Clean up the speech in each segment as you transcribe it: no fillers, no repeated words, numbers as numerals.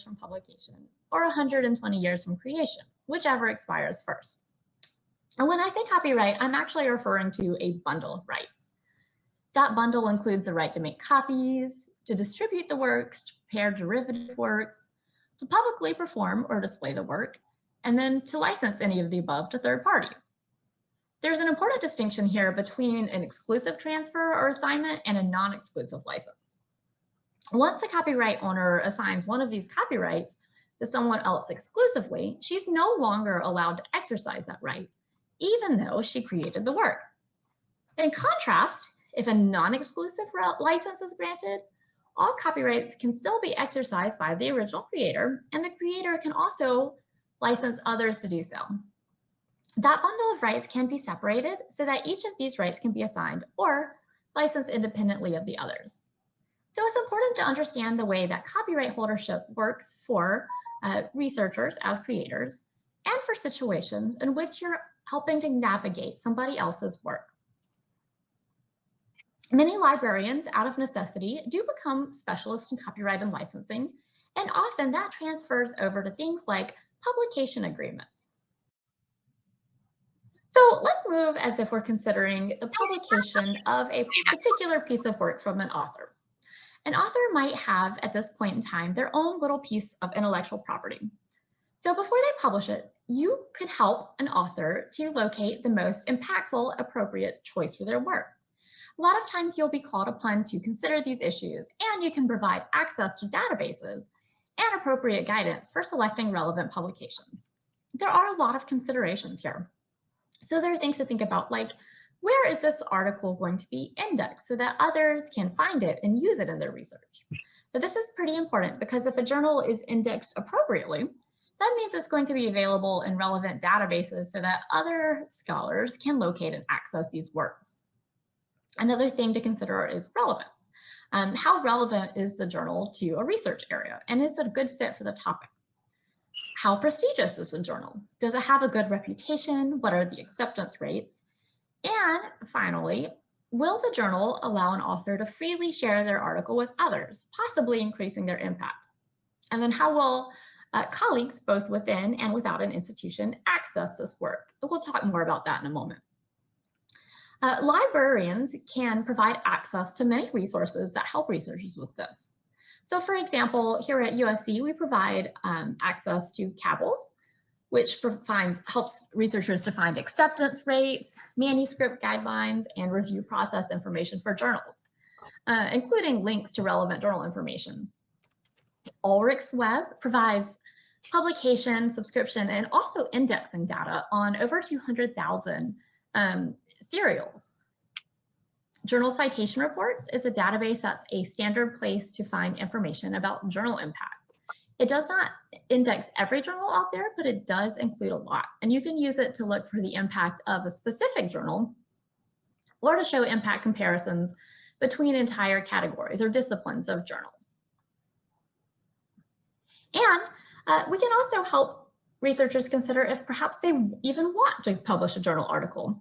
from publication, or 120 years from creation, whichever expires first. And when I say copyright, I'm actually referring to a bundle of rights. That bundle includes the right to make copies, to distribute the works, to prepare derivative works, to publicly perform or display the work, and then to license any of the above to third parties. There's an important distinction here between an exclusive transfer or assignment and a non-exclusive license. Once a copyright owner assigns one of these copyrights to someone else exclusively, she's no longer allowed to exercise that right, even though she created the work. In contrast, if a non-exclusive license is granted, all copyrights can still be exercised by the original creator, and the creator can also license others to do so. That bundle of rights can be separated so that each of these rights can be assigned or licensed independently of the others. So it's important to understand the way that copyright holdership works for researchers as creators and for situations in which you're helping to navigate somebody else's work. Many librarians, out of necessity, do become specialists in copyright and licensing, and often that transfers over to things like publication agreements. So let's move as if we're considering the publication of a particular piece of work from an author. An author might have, at this point in time, their own little piece of intellectual property. So before they publish it, you could help an author to locate the most impactful, appropriate choice for their work. A lot of times you'll be called upon to consider these issues, and you can provide access to databases and appropriate guidance for selecting relevant publications. There are a lot of considerations here. So there are things to think about, like, where is this article going to be indexed so that others can find it and use it in their research? But this is pretty important because if a journal is indexed appropriately, that means it's going to be available in relevant databases so that other scholars can locate and access these works. Another thing to consider is relevance. How relevant is the journal to a research area? And is it a good fit for the topic? How prestigious is the journal? Does it have a good reputation? What are the acceptance rates? And finally, will the journal allow an author to freely share their article with others, possibly increasing their impact? And then how will colleagues, both within and without an institution, access this work? We'll talk more about that in a moment. Librarians can provide access to many resources that help researchers with this. So for example, here at USC, we provide access to CABELS, which helps researchers to find acceptance rates, manuscript guidelines, and review process information for journals, including links to relevant journal information. Ulrichs Web provides publication, subscription, and also indexing data on over 200,000 serials. Journal Citation Reports is a database that's a standard place to find information about journal impact. It does not index every journal out there, but it does include a lot. And you can use it to look for the impact of a specific journal or to show impact comparisons between entire categories or disciplines of journals. And we can also help researchers consider if perhaps they even want to publish a journal article.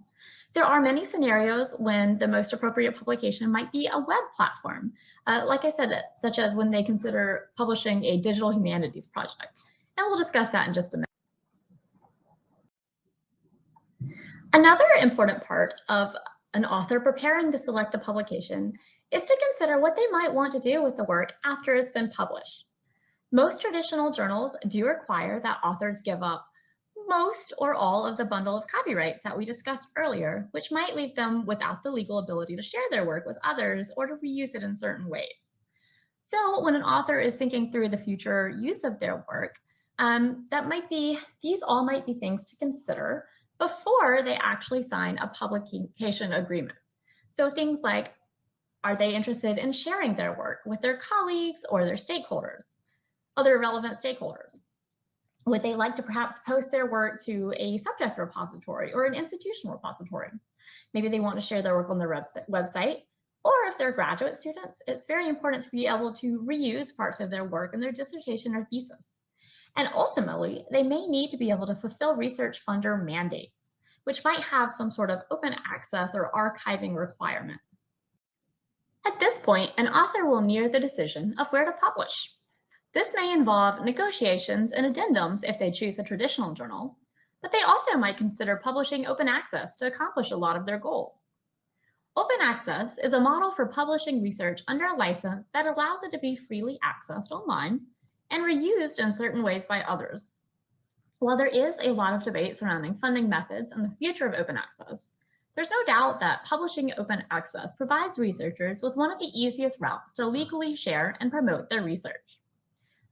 There are many scenarios when the most appropriate publication might be a web platform, like I said, such as when they consider publishing a digital humanities project. And we'll discuss that in just a minute. Another important part of an author preparing to select a publication is to consider what they might want to do with the work after it's been published. Most traditional journals do require that authors give up most or all of the bundle of copyrights that we discussed earlier, which might leave them without the legal ability to share their work with others or to reuse it in certain ways. So when an author is thinking through the future use of their work, these all might be things to consider before they actually sign a publication agreement. So things like, are they interested in sharing their work with their colleagues or their stakeholders, other relevant stakeholders? Would they like to perhaps post their work to a subject repository or an institutional repository? Maybe they want to share their work on their website, or if they're graduate students, it's very important to be able to reuse parts of their work in their dissertation or thesis. And ultimately, they may need to be able to fulfill research funder mandates, which might have some sort of open access or archiving requirement. At this point, an author will near the decision of where to publish. This may involve negotiations and addendums if they choose a traditional journal, but they also might consider publishing open access to accomplish a lot of their goals. Open access is a model for publishing research under a license that allows it to be freely accessed online and reused in certain ways by others. While there is a lot of debate surrounding funding methods and the future of open access, there's no doubt that publishing open access provides researchers with one of the easiest routes to legally share and promote their research.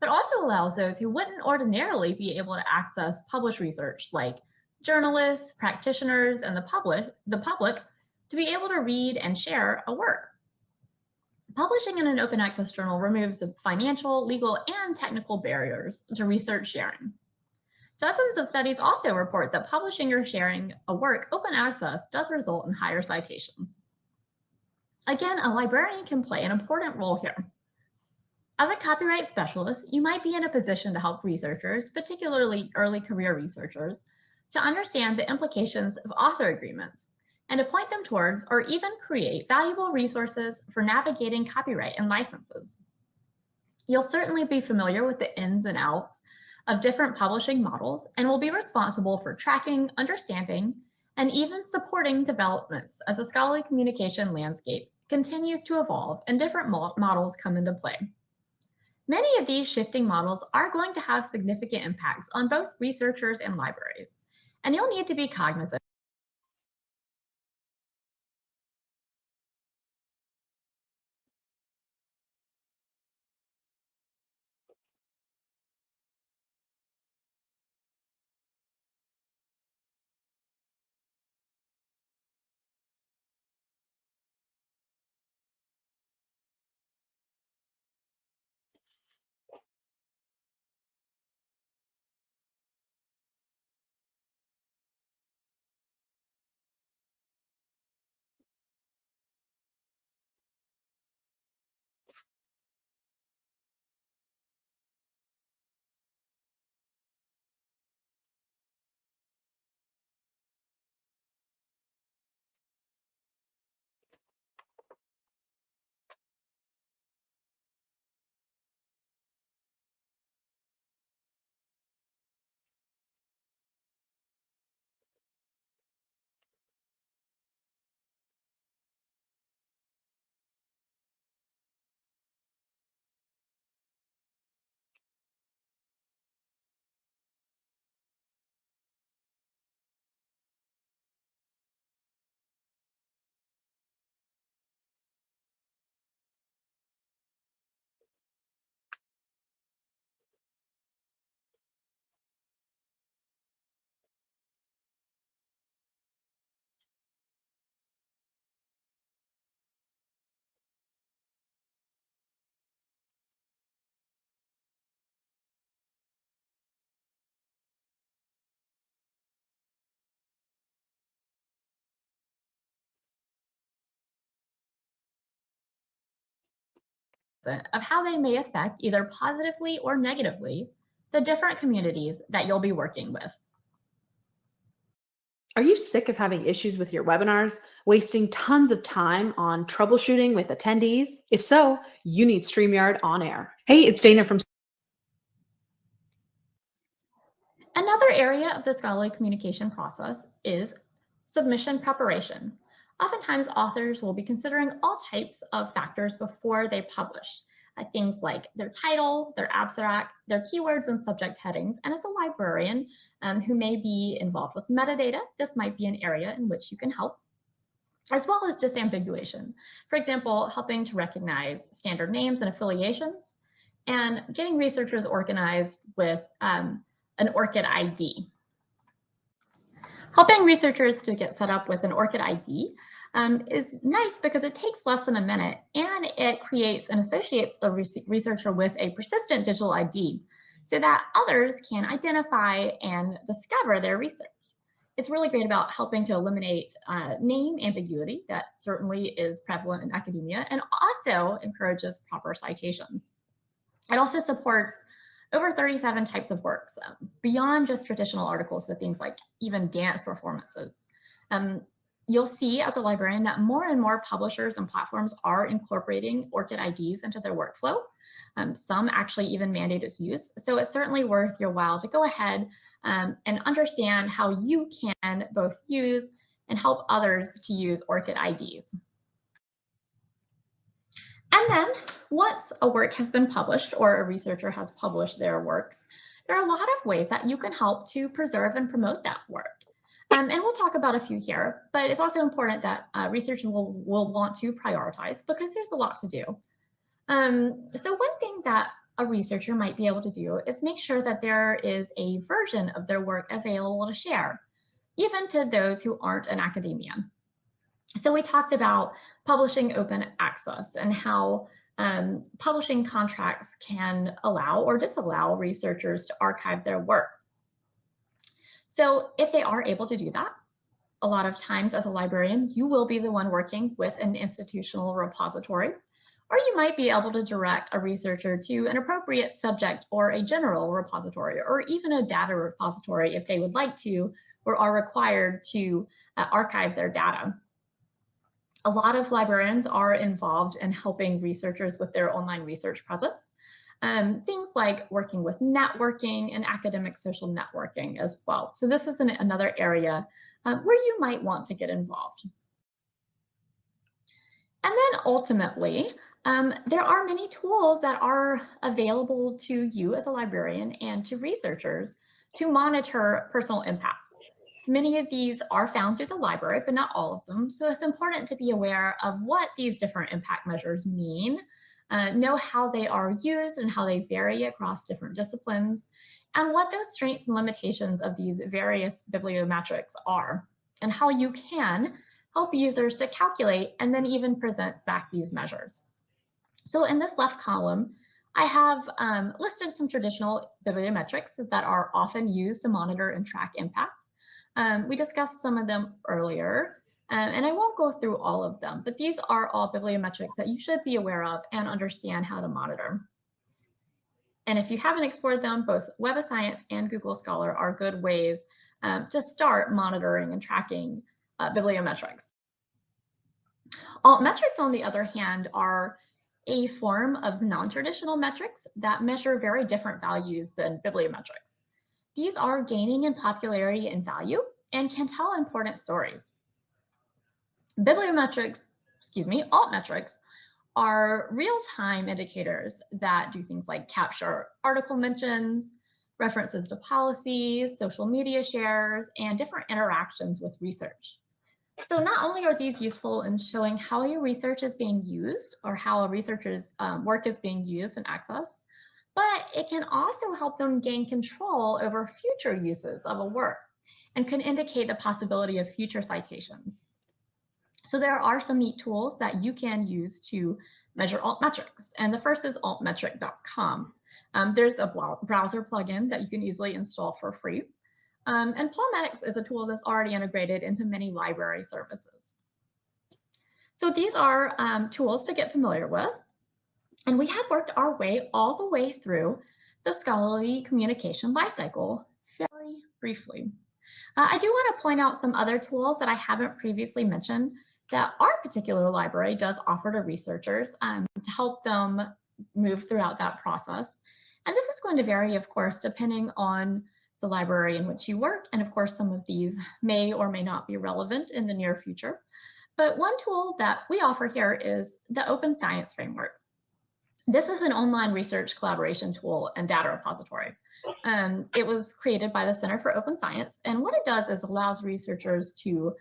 But also allows those who wouldn't ordinarily be able to access published research, like journalists, practitioners, and the public, to be able to read and share a work. Publishing in an open access journal removes the financial, legal, and technical barriers to research sharing. Dozens of studies also report that publishing or sharing a work open access does result in higher citations. Again, a librarian can play an important role here. As a copyright specialist, you might be in a position to help researchers, particularly early career researchers, to understand the implications of author agreements and to point them towards or even create valuable resources for navigating copyright and licenses. You'll certainly be familiar with the ins and outs of different publishing models and will be responsible for tracking, understanding, and even supporting developments as the scholarly communication landscape continues to evolve and different models come into play. Many of these shifting models are going to have significant impacts on both researchers and libraries, and you'll need to be cognizant of how they may affect either positively or negatively the different communities that you'll be working with. Are you sick of having issues with your webinars, wasting tons of time on troubleshooting with attendees? If so, you need StreamYard On Air. Hey, it's Dana from Another area of the scholarly communication process is submission preparation. Oftentimes, authors will be considering all types of factors before they publish. Things like their title, their abstract, their keywords and subject headings. And as a librarian who may be involved with metadata, this might be an area in which you can help, as well as disambiguation. For example, helping to recognize standard names and affiliations, and getting researchers organized with an ORCID ID. Helping researchers to get set up with an ORCID ID is nice because it takes less than a minute and it creates and associates the researcher with a persistent digital ID so that others can identify and discover their research. It's really great about helping to eliminate name ambiguity that certainly is prevalent in academia and also encourages proper citations. It also supports over 37 types of works beyond just traditional articles, so things like even dance performances. You'll see as a librarian that more and more publishers and platforms are incorporating ORCID IDs into their workflow. Some actually even mandate its use. So it's certainly worth your while to go ahead and understand how you can both use and help others to use ORCID IDs. And then once a work has been published or a researcher has published their works, there are a lot of ways that you can help to preserve and promote that work. And we'll talk about a few here, but it's also important that researchers will want to prioritize because there's a lot to do. So one thing that a researcher might be able to do is make sure that there is a version of their work available to share, even to those who aren't in academia. So we talked about publishing open access and how publishing contracts can allow or disallow researchers to archive their work. So if they are able to do that, a lot of times as a librarian, you will be the one working with an institutional repository, or you might be able to direct a researcher to an appropriate subject or a general repository, or even a data repository if they would like to or are required to archive their data. A lot of librarians are involved in helping researchers with their online research presence. Things like working with networking and academic social networking as well. So this is another area where you might want to get involved. And then ultimately, there are many tools that are available to you as a librarian and to researchers to monitor personal impact. Many of these are found through the library, but not all of them. So it's important to be aware of what these different impact measures mean, know how they are used and how they vary across different disciplines, and what those strengths and limitations of these various bibliometrics are, and how you can help users to calculate and then even present back these measures. So in this left column, I have listed some traditional bibliometrics that are often used to monitor and track impact. We discussed some of them earlier, and I won't go through all of them, but these are all bibliometrics that you should be aware of and understand how to monitor. And if you haven't explored them, both Web of Science and Google Scholar are good ways to start monitoring and tracking bibliometrics. Altmetrics, on the other hand, are a form of non-traditional metrics that measure very different values than bibliometrics. These are gaining in popularity and value and can tell important stories. Altmetrics are real-time indicators that do things like capture article mentions, references to policies, social media shares, and different interactions with research. So not only are these useful in showing how your research is being used or how a researcher's work is being used and accessed, but it can also help them gain control over future uses of a work and can indicate the possibility of future citations. So there are some neat tools that you can use to measure altmetrics, and the first is altmetric.com. There's a browser plugin that you can easily install for free. And Plumetics is a tool that's already integrated into many library services. So these are tools to get familiar with. And we have worked our way all the way through the scholarly communication lifecycle very briefly. I do want to point out some other tools that I haven't previously mentioned that our particular library does offer to researchers to help them move throughout that process. And this is going to vary, of course, depending on the library in which you work. And of course, some of these may or may not be relevant in the near future. But one tool that we offer here is the Open Science Framework. This is an online research collaboration tool and data repository. It was created by the Center for Open Science, and what it does is allows researchers to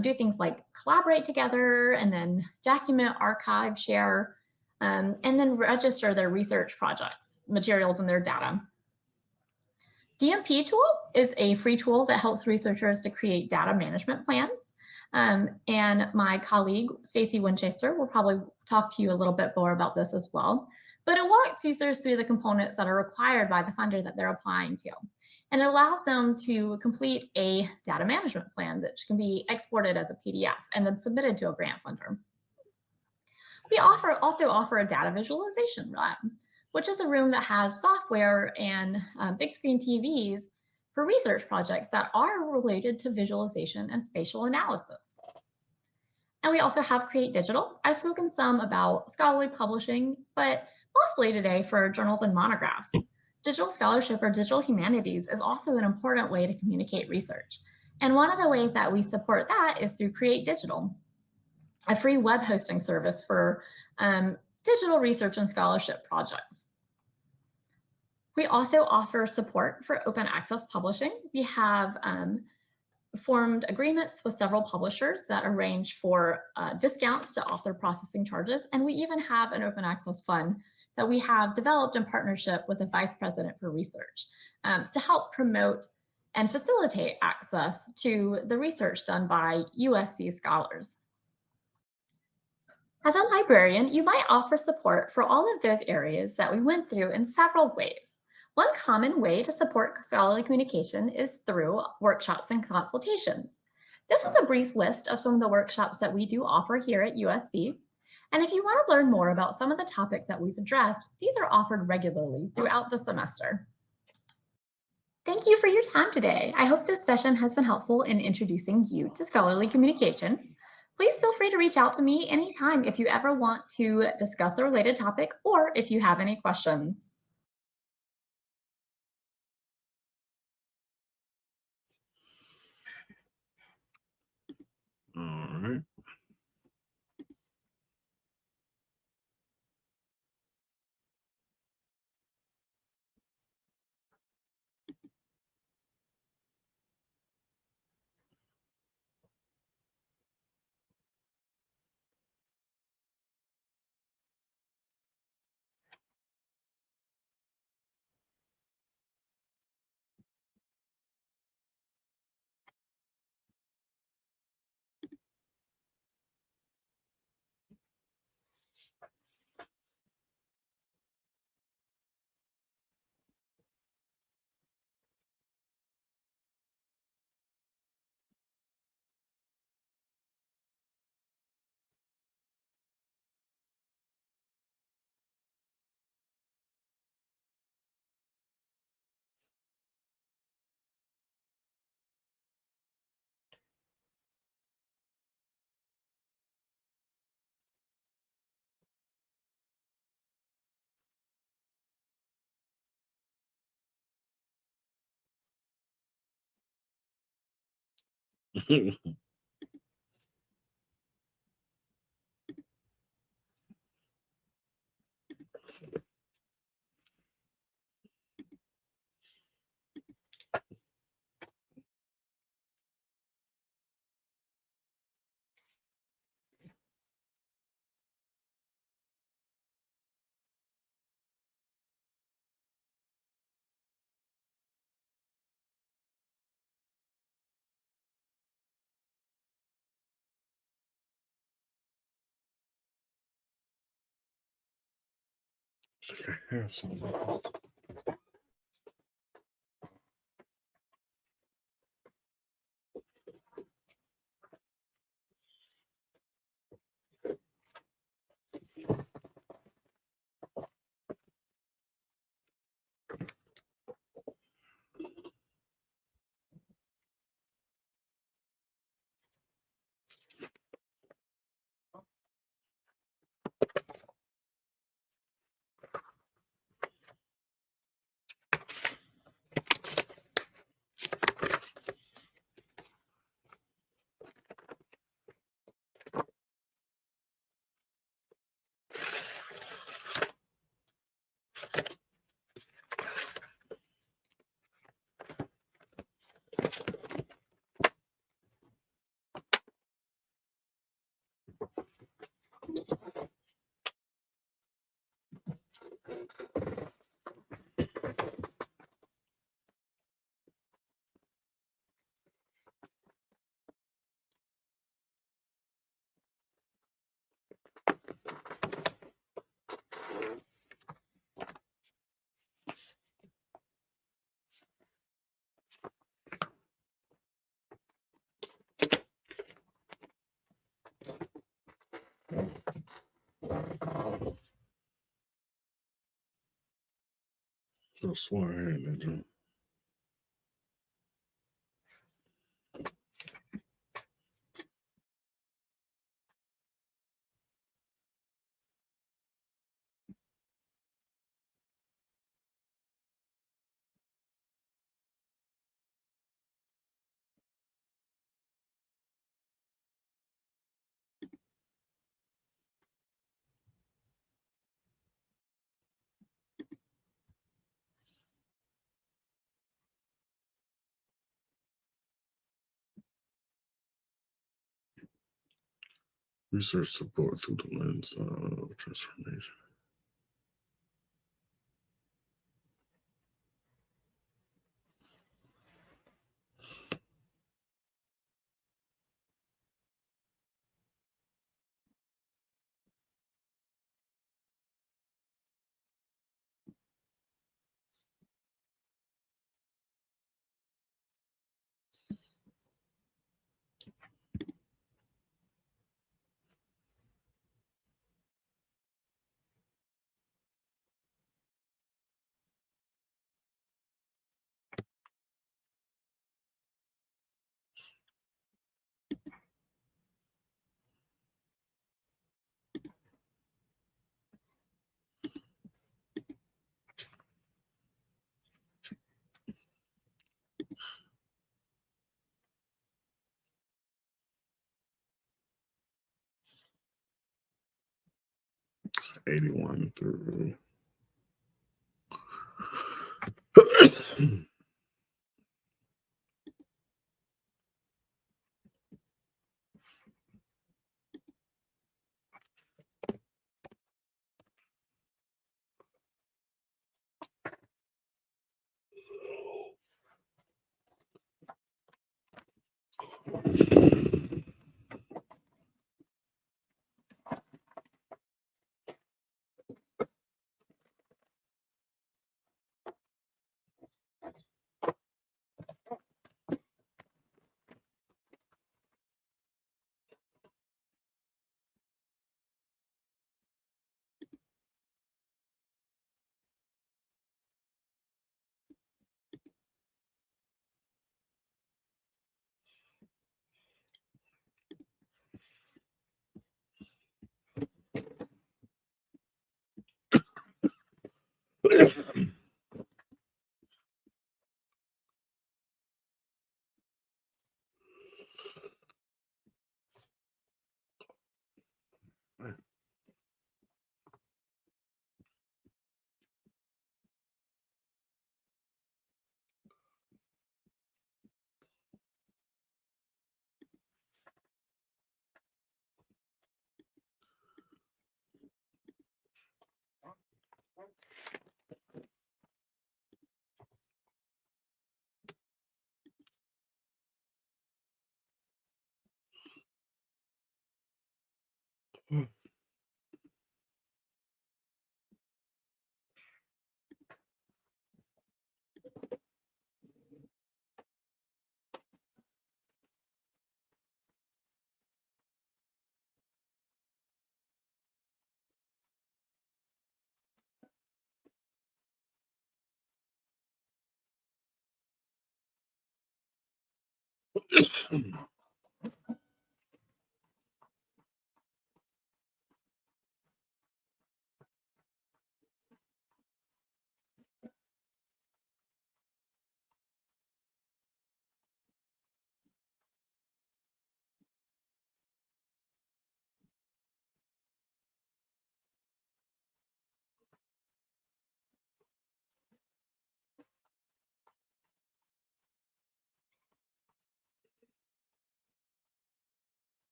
do things like collaborate together and then document, archive, share, and then register their research projects, materials, and their data. DMP tool is a free tool that helps researchers to create data management plans. And my colleague, Stacy Winchester, will probably talk to you a little bit more about this as well. But it walks users through the components that are required by the funder that they're applying to. And it allows them to complete a data management plan that can be exported as a PDF and then submitted to a grant funder. We also offer a data visualization lab, which is a room that has software and big screen TVs for research projects that are related to visualization and spatial analysis. We also have Create Digital. I've spoken some about scholarly publishing, but mostly today for journals and monographs. Digital scholarship or digital humanities is also an important way to communicate research. And one of the ways that we support that is through Create Digital, a free web hosting service for digital research and scholarship projects. We also offer support for open access publishing. We have formed agreements with several publishers that arrange for discounts to author processing charges. And we even have an open access fund that we have developed in partnership with the Vice President for Research to help promote and facilitate access to the research done by USC scholars. As a librarian, you might offer support for all of those areas that we went through in several ways. One common way to support scholarly communication is through workshops and consultations. This is a brief list of some of the workshops that we do offer here at USC. And if you want to learn more about some of the topics that we've addressed, these are offered regularly throughout the semester. Thank you for your time today. I hope this session has been helpful in introducing you to scholarly communication. Please feel free to reach out to me anytime if you ever want to discuss a related topic or if you have any questions. All right. Have some. I swear I had that drink. Research support through the lens of transformation. It's 81 through.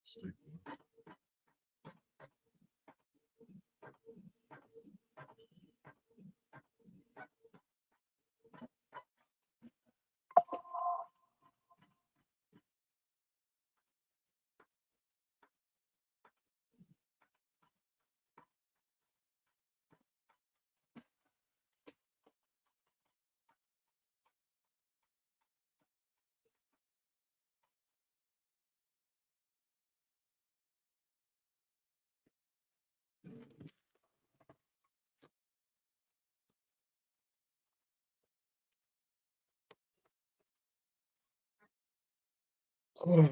Stick. Oh.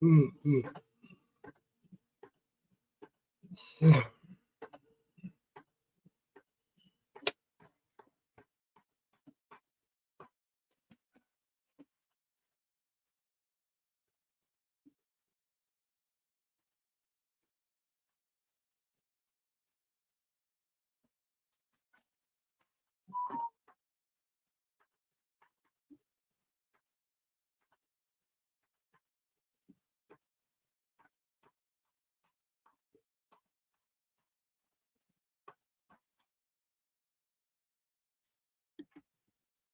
Mm-hmm.